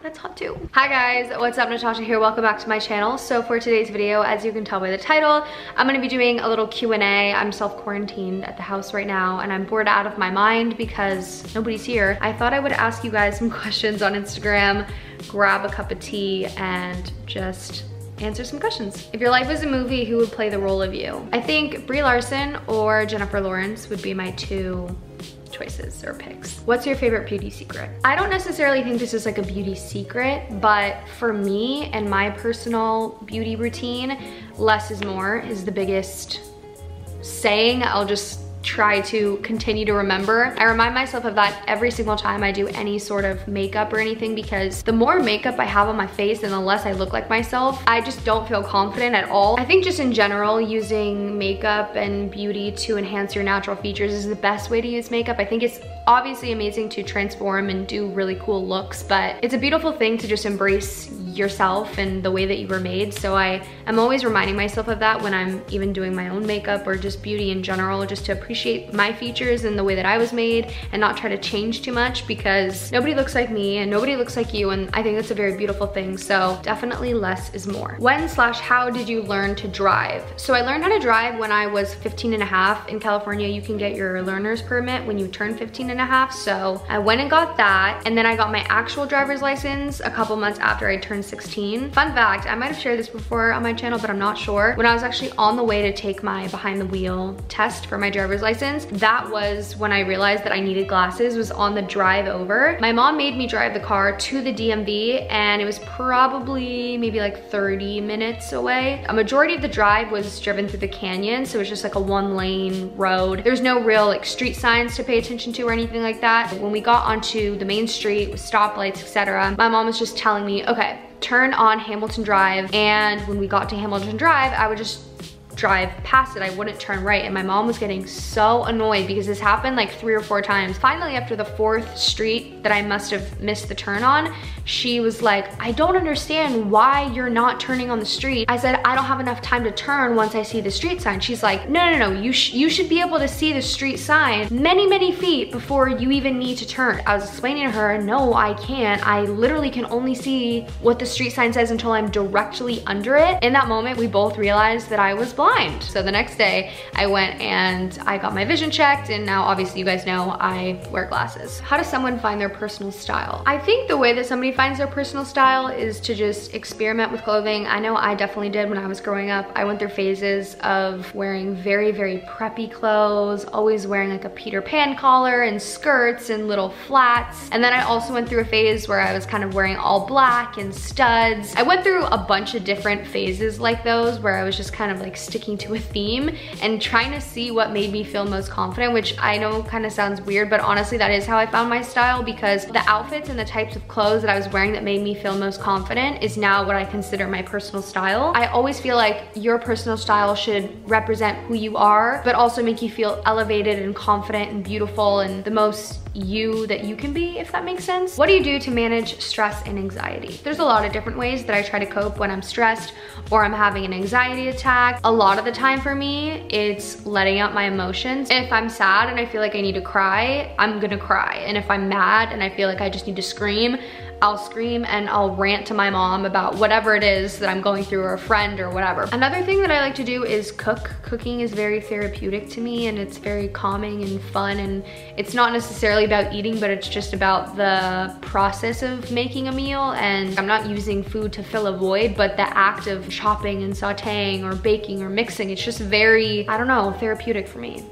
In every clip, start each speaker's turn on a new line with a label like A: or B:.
A: that's hot too. Hi guys, what's up? Natasha here. Welcome back to my channel. So for today's video, as you can tell by the title, I'm gonna be doing a little Q&A. I'm self-quarantined at the house right now and I'm bored out of my mind because nobody's here. I thought I would ask you guys some questions on Instagram, grab a cup of tea, and just answer some questions. If your life was a movie, who would play the role of you? I think Brie Larson or Jennifer Lawrence would be my two choices or picks. What's your favorite beauty secret? I don't necessarily think this is like a beauty secret, but for me and my personal beauty routine, less is more is the biggest saying I'll just try to continue to remember. I remind myself of that every single time I do any sort of makeup or anything, because the more makeup I have on my face and the less I look like myself, I just don't feel confident at all. I think just in general, using makeup and beauty to enhance your natural features is the best way to use makeup. I think it's obviously amazing to transform and do really cool looks, but it's a beautiful thing to just embrace yourself and the way that you were made. So I am always reminding myself of that when I'm even doing my own makeup or just beauty in general, just to appreciate my features and the way that I was made and not try to change too much, because nobody looks like me and nobody looks like you, and I think that's a very beautiful thing. So definitely less is more. When/how did you learn to drive? So I learned how to drive when I was 15 and a half. In California, you can get your learner's permit when you turn 15 and a half. So I went and got that, and then I got my actual driver's license a couple months after I turned 16. Fun fact, I might have shared this before on my channel, but I'm not sure. When I was actually on the way to take my behind the wheel test for my driver's license, that was when I realized that I needed glasses, was on the drive over. My mom made me drive the car to the DMV, and it was probably maybe like 30 minutes away. A majority of the drive was driven through the canyon, so it was just like a one-lane road. There's no real like street signs to pay attention to or anything like that. When we got onto the main street with stoplights, etc., my mom was just telling me, okay, turn on Hamilton Drive. And when we got to Hamilton Drive, I would just drive past it. I wouldn't turn right, and my mom was getting so annoyed because this happened like 3 or 4 times. Finally, after the 4th street that I must have missed the turn on, she was like, I don't understand why you're not turning on the street. I said, I don't have enough time to turn once I see the street sign. She's like, no, you should be able to see the street sign many feet before you even need to turn. I was explaining to her, no, I can't. I literally can only see what the street sign says until I'm directly under it. In that moment, we both realized that I was blind. So the next day I went and I got my vision checked, and now obviously you guys know I wear glasses. How does someone find their personal style? I think the way that somebody finds their personal style is to just experiment with clothing. I know I definitely did when I was growing up. I went through phases of wearing very preppy clothes, always wearing like a Peter Pan collar and skirts and little flats. And then I also went through a phase where I was kind of wearing all black and studs. I went through a bunch of different phases like those, where I was just kind of like sticking to a theme and trying to see what made me feel most confident, which I know kind of sounds weird, but honestly that is how I found my style, because the outfits and the types of clothes that I was wearing that made me feel most confident is now what I consider my personal style. I always feel like your personal style should represent who you are, but also make you feel elevated and confident and beautiful and the most you that you can be, if that makes sense. What do you do to manage stress and anxiety? There's a lot of different ways that I try to cope when I'm stressed or I'm having an anxiety attack. A lot of the time for me, it's letting out my emotions. If I'm sad and I feel like I need to cry, I'm gonna cry. And if I'm mad and I feel like I just need to scream, I'll scream and I'll rant to my mom about whatever it is that I'm going through, or a friend or whatever. Another thing that I like to do is cook. Cooking is very therapeutic to me, and it's very calming and fun, and it's not necessarily about eating, but it's just about the process of making a meal. And I'm not using food to fill a void, but the act of chopping and sauteing or baking or mixing, it's just very, I don't know, therapeutic for me.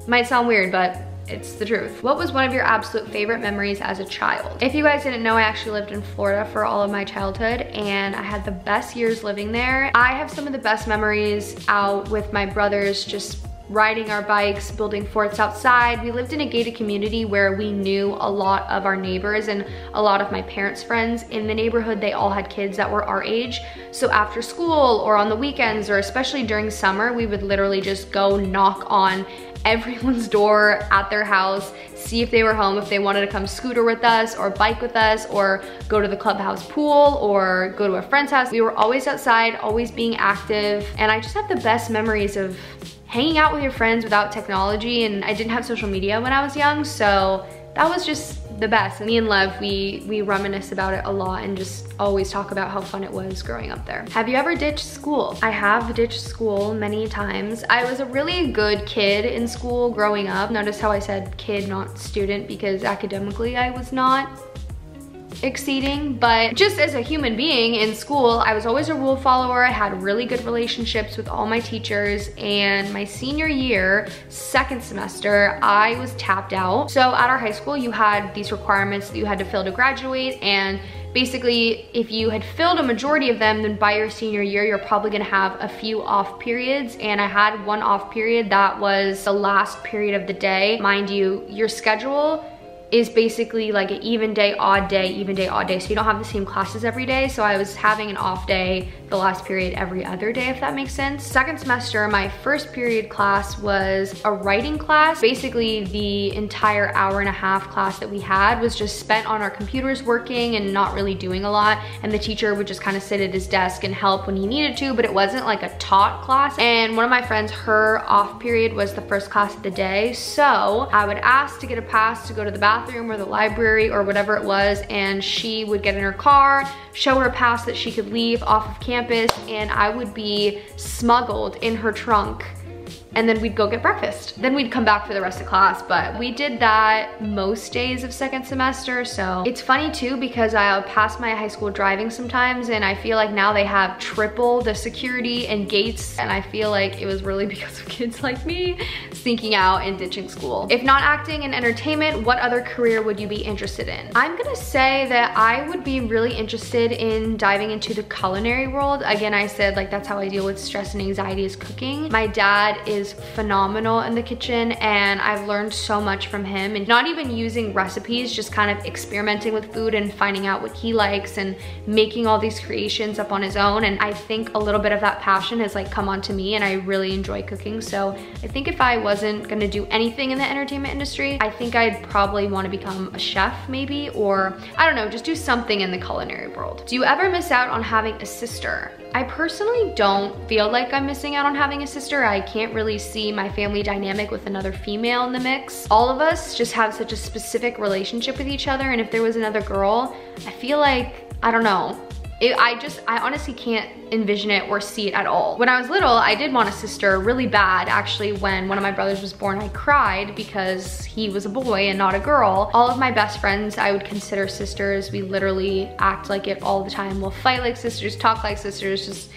A: Might sound weird, but it's the truth. What was one of your absolute favorite memories as a child? If you guys didn't know, I actually lived in Florida for all of my childhood, and I had the best years living there. I have some of the best memories out with my brothers, just riding our bikes, building forts outside. We lived in a gated community where we knew a lot of our neighbors and a lot of my parents' friends in the neighborhood. They all had kids that were our age. So after school or on the weekends, or especially during summer, we would literally just go knock on everyone's door at their house, see if they were home, if they wanted to come scooter with us or bike with us or go to the clubhouse pool or go to a friend's house. We were always outside, always being active, and I just have the best memories of hanging out with your friends without technology. And I didn't have social media when I was young, so that was just the best. And me and Lev, we reminisce about it a lot and just always talk about how fun it was growing up there. Have you ever ditched school? I have ditched school many times. I was a really good kid in school growing up. Notice how I said kid, not student, because academically I was not exceeding, but just as a human being in school, I was always a rule follower. I had really good relationships with all my teachers, and my senior year, second semester, I was tapped out. So at our high school, you had these requirements that you had to fill to graduate, and basically, if you had filled a majority of them, then by your senior year, you're probably gonna have a few off periods. And I had one off period that was the last period of the day. Mind you, your schedule is basically like an even day, odd day, even day, odd day. So you don't have the same classes every day. So I was having an off day the last period every other day, if that makes sense. Second semester, my first period class was a writing class. Basically, the entire hour-and-a-half class that we had was just spent on our computers working and not really doing a lot. And the teacher would just kind of sit at his desk and help when he needed to, but it wasn't like a taught class. And one of my friends, her off period was the first class of the day. So I would ask to get a pass to go to the bathroom or the library or whatever it was, and she would get in her car, show her a pass that she could leave off of campus, and I would be smuggled in her trunk, and then we'd go get breakfast. Then we'd come back for the rest of class, but we did that most days of second semester. So it's funny too, because I'll pass my high school driving sometimes, and I feel like now they have triple the security and gates, and I feel like it was really because of kids like me sneaking out and ditching school. If not acting and entertainment, what other career would you be interested in? I'm gonna say that I would be really interested in diving into the culinary world. Again, I said like that's how I deal with stress and anxiety, is cooking. My dad is phenomenal in the kitchen, and I've learned so much from him, and not even using recipes, just kind of experimenting with food and finding out what he likes and making all these creations up on his own. And I think a little bit of that passion has like come onto me, and I really enjoy cooking. So I think if I wasn't gonna do anything in the entertainment industry, I think I'd probably want to become a chef maybe, or I don't know, just do something in the culinary world. Do you ever miss out on having a sister? I personally don't feel like I'm missing out on having a sister. I can't really see my family dynamic with another female in the mix. All of us just have such a specific relationship with each other, and if there was another girl, I feel like, I don't know, I honestly can't envision it or see it at all. When I was little, I did want a sister really bad. Actually, when one of my brothers was born, I cried because he was a boy and not a girl. All of my best friends I would consider sisters. We literally act like it all the time. We'll fight like sisters, talk like sisters, just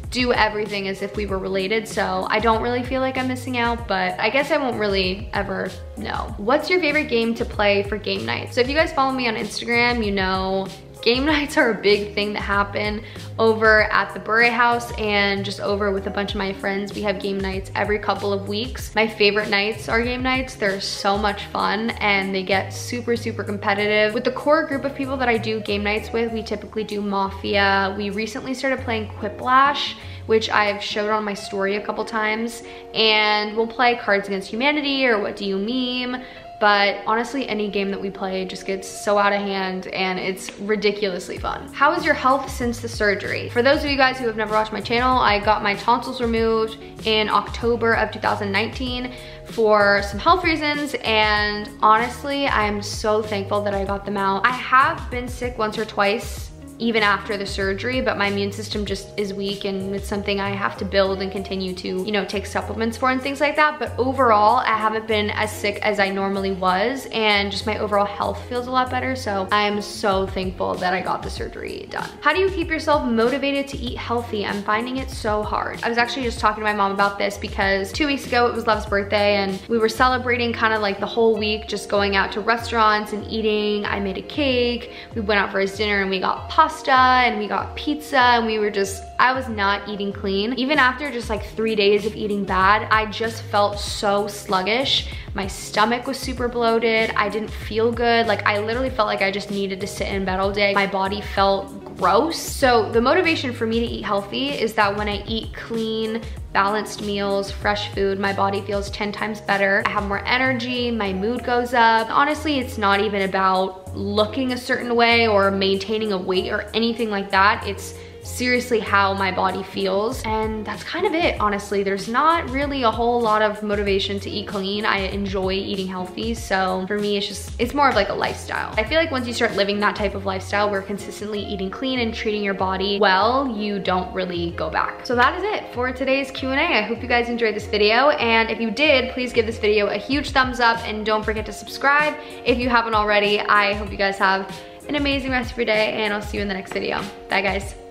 A: do everything as if we were related. So I don't really feel like I'm missing out, but I guess I won't really ever know. What's your favorite game to play for game night? So if you guys follow me on Instagram, you know game nights are a big thing that happen over at the Bure house, and just over with a bunch of my friends. We have game nights every couple of weeks. My favorite nights are game nights. They're so much fun, and they get super, super competitive. With the core group of people that I do game nights with, we typically do Mafia. We recently started playing Quiplash, which I've showed on my story a couple times, and we'll play Cards Against Humanity or What Do You Meme. But honestly, any game that we play just gets so out of hand, and it's ridiculously fun. How is your health since the surgery? For those of you guys who have never watched my channel, I got my tonsils removed in October of 2019 for some health reasons, and honestly, I am so thankful that I got them out. I have been sick once or twice even after the surgery, but my immune system just is weak, and it's something I have to build and continue to, you know, take supplements for and things like that. But overall, I haven't been as sick as I normally was, and just my overall health feels a lot better. So I am so thankful that I got the surgery done. How do you keep yourself motivated to eat healthy? I'm finding it so hard. I was actually just talking to my mom about this because 2 weeks ago it was Love's birthday, and we were celebrating kind of like the whole week, just going out to restaurants and eating. I made a cake, we went out for his dinner, and we got pasta and we got pizza, and we were just, I was not eating clean. Even after just like 3 days of eating bad, I just felt so sluggish. My stomach was super bloated. I didn't feel good. Like I literally felt like I just needed to sit in bed all day. My body felt gross. So the motivation for me to eat healthy is that when I eat clean, balanced meals, fresh food, my body feels 10 times better. I have more energy, my mood goes up. Honestly, it's not even about looking a certain way or maintaining a weight or anything like that. It's seriously how my body feels. And that's kind of it, honestly. There's not really a whole lot of motivation to eat clean. I enjoy eating healthy, so for me, it's more of like a lifestyle. I feel like once you start living that type of lifestyle where consistently eating clean and treating your body well, you don't really go back. So that is it for today's Q&A. I hope you guys enjoyed this video, and if you did, please give this video a huge thumbs up and don't forget to subscribe if you haven't already. I hope you guys have an amazing rest of your day, and I'll see you in the next video. Bye guys.